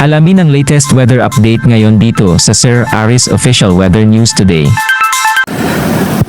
Alamin ang latest weather update ngayon dito sa Sir Aris Official Weather News Today.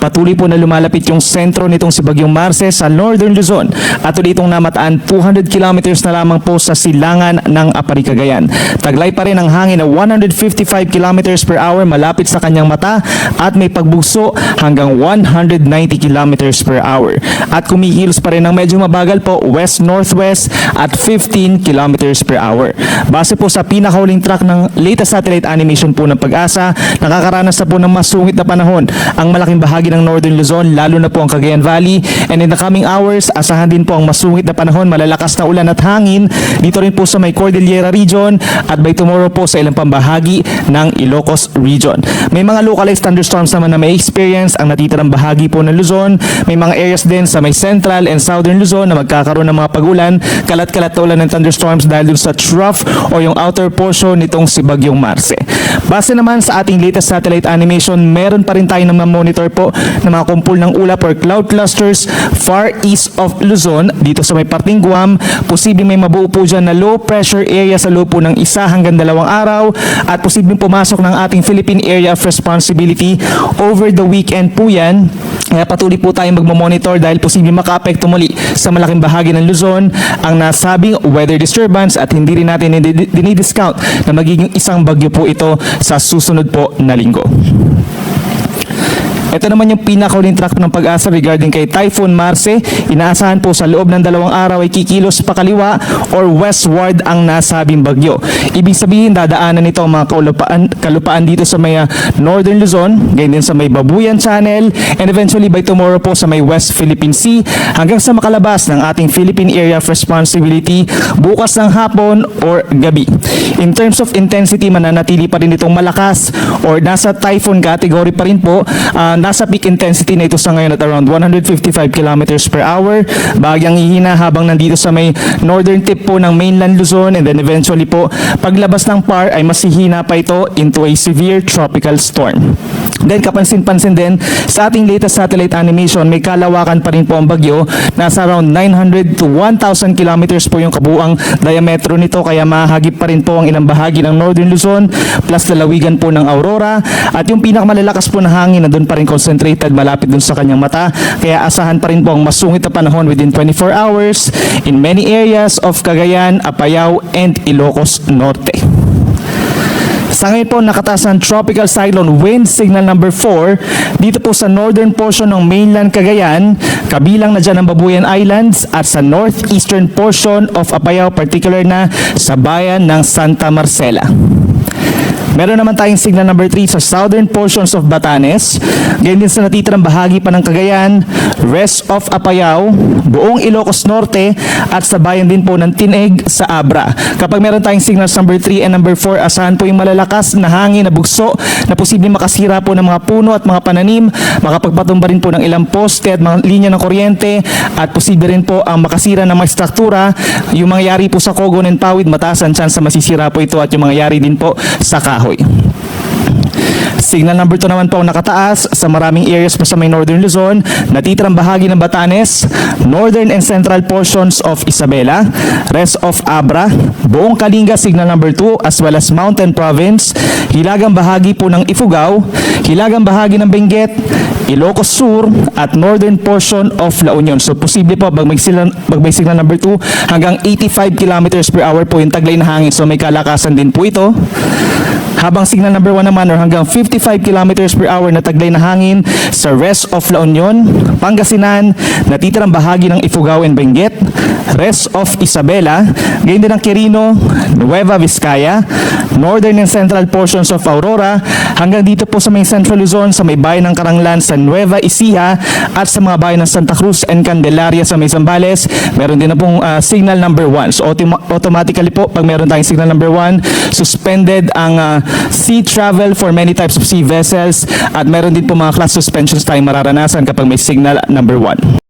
Patuloy po na lumalapit yung sentro nitong si Bagyong Marce sa Northern Luzon at ulit itong namataan 200 kilometers na lamang po sa silangan ng Apari, Cagayan. Taglay pa rin ang hangin na 155 kilometers per hour malapit sa kanyang mata at may pagbugso hanggang 190 kilometers per hour. At kumikilos pa rin ng medyo mabagal po west-northwest at 15 kilometers per hour. Base po sa pinakahuling track ng latest satellite animation po ng Pag-asa, nakakaranas na po ng masungit na panahon ang malaking bahagi ng Northern Luzon, lalo na po ang Cagayan Valley, and in the coming hours, asahan din po ang masungit na panahon, malalakas na ulan at hangin dito rin po sa may Cordillera region at by tomorrow po sa ilang pambahagi ng Ilocos region. May mga localized thunderstorms naman na may experience ang natitirang bahagi po ng Luzon. May mga areas din sa may Central and Southern Luzon na magkakaroon ng mga pag-ulan, kalat-kalat na ulan ng thunderstorms dahil dun sa trough o yung outer portion nitong si Bagyong Marce. Base naman sa ating latest satellite animation, meron pa rin tayo na monitor po na mga kumpul ng ulap or cloud clusters far east of Luzon dito sa may parting Guam. Posibleng may mabuo po dyan na low pressure area sa loob po ng 1 hanggang 2 araw at posibleng pumasok ng ating Philippine Area of Responsibility over the weekend po yan. Kaya patuloy po tayong magmamonitor dahil posibleng maka-apekto muli sa malaking bahagi ng Luzon ang nasabing weather disturbance at hindi rin natin dinidiscount na magiging isang bagyo po ito sa susunod po na linggo. Ito naman yung pinakahuling track ng Pag-asa regarding kay Typhoon Marce. Inaasahan po sa loob ng 2 araw ay kikilos pa kaliwa or westward ang nasabing bagyo. Ibig sabihin dadaanan nito ang mga kalupaan dito sa may Northern Luzon, ganyan din sa may Babuyan Channel, and eventually by tomorrow po sa may West Philippine Sea hanggang sa makalabas ng ating Philippine Area of Responsibility bukas ng hapon or gabi. In terms of intensity, mananatili pa rin itong malakas or nasa typhoon category pa rin po. Nasa peak intensity na ito sa ngayon at around 155 kilometers per hour. Bahagyang hihina habang nandito sa may northern tip po ng mainland Luzon, and then eventually po paglabas ng PAR ay masihina pa ito into a severe tropical storm. Then kapansin-pansin din sa ating latest satellite animation, may kalawakan pa rin po ang bagyo. Nasa around 900 to 1,000 kilometers po yung kabuang diametro nito, kaya mahagip pa rin po ang ilang bahagi ng Northern Luzon plus lalawigan po ng Aurora. At yung pinakamalalakas po na hangin na doon pa rin concentrated malapit dun sa kanyang mata, kaya asahan pa rin po ang masungit na panahon within 24 hours in many areas of Cagayan, Apayao, and Ilocos Norte. Sa ngayon po, nakataas ang Tropical Cyclone Wind Signal number 4 dito po sa northern portion ng mainland Cagayan, kabilang na dyan ang Babuyan Islands at sa northeastern portion of Apayao, particular na sa bayan ng Santa Marcela. Meron naman tayong signal number 3 sa southern portions of Batanes, ganyan din sa natitirang bahagi pa ng Cagayan, rest of Apayao, buong Ilocos Norte at sa bayan din po ng Tineg sa Abra. Kapag meron tayong signals number 3 and number 4, asahan po yung malalakas na hangin na bugso na posibleng makasira po ng mga puno at mga pananim, makapagpatumba rin po ng ilang poste at mga linya ng kuryente, at posible rin po ang makasira ng mga struktura. Yung mangyayari po sa Cogon and Pawid, mataas ang chance na masisira po ito, at yung mangyayari din po sa kahoy. Signal number 2 naman po ang nakataas sa maraming areas po sa may Northern Luzon, natitirang bahagi ng Batanes, northern and central portions of Isabela, rest of Abra, buong Kalinga signal number 2, as well as Mountain Province, hilagang bahagi po ng Ifugao, hilagang bahagi ng Benguet, Ilocos Sur at northern portion of La Union. So posible po pag may signal number 2 hanggang 85 kilometers per hour po yung taglay na hangin, so may kalakasan din po ito. Habang signal number 1 naman or hanggang 55 kilometers per hour na taglay na hangin sa rest of La Union, Pangasinan, natitirang bahagi ng Ifugao and Benguet, rest of Isabela, gayon din ng Quirino, Nueva Vizcaya, northern and central portions of Aurora, hanggang dito po sa may Central Luzon, sa may bayan ng Caranglan, sa Nueva Ecija, at sa mga bayan ng Santa Cruz and Candelaria sa may Zambales, meron din na pong signal number 1. So automatically po, pag meron tayong signal number 1, suspended ang sea travel for many types of sea vessels, at meron din po mga class suspensions tayong mararanasan kapag may signal number 1.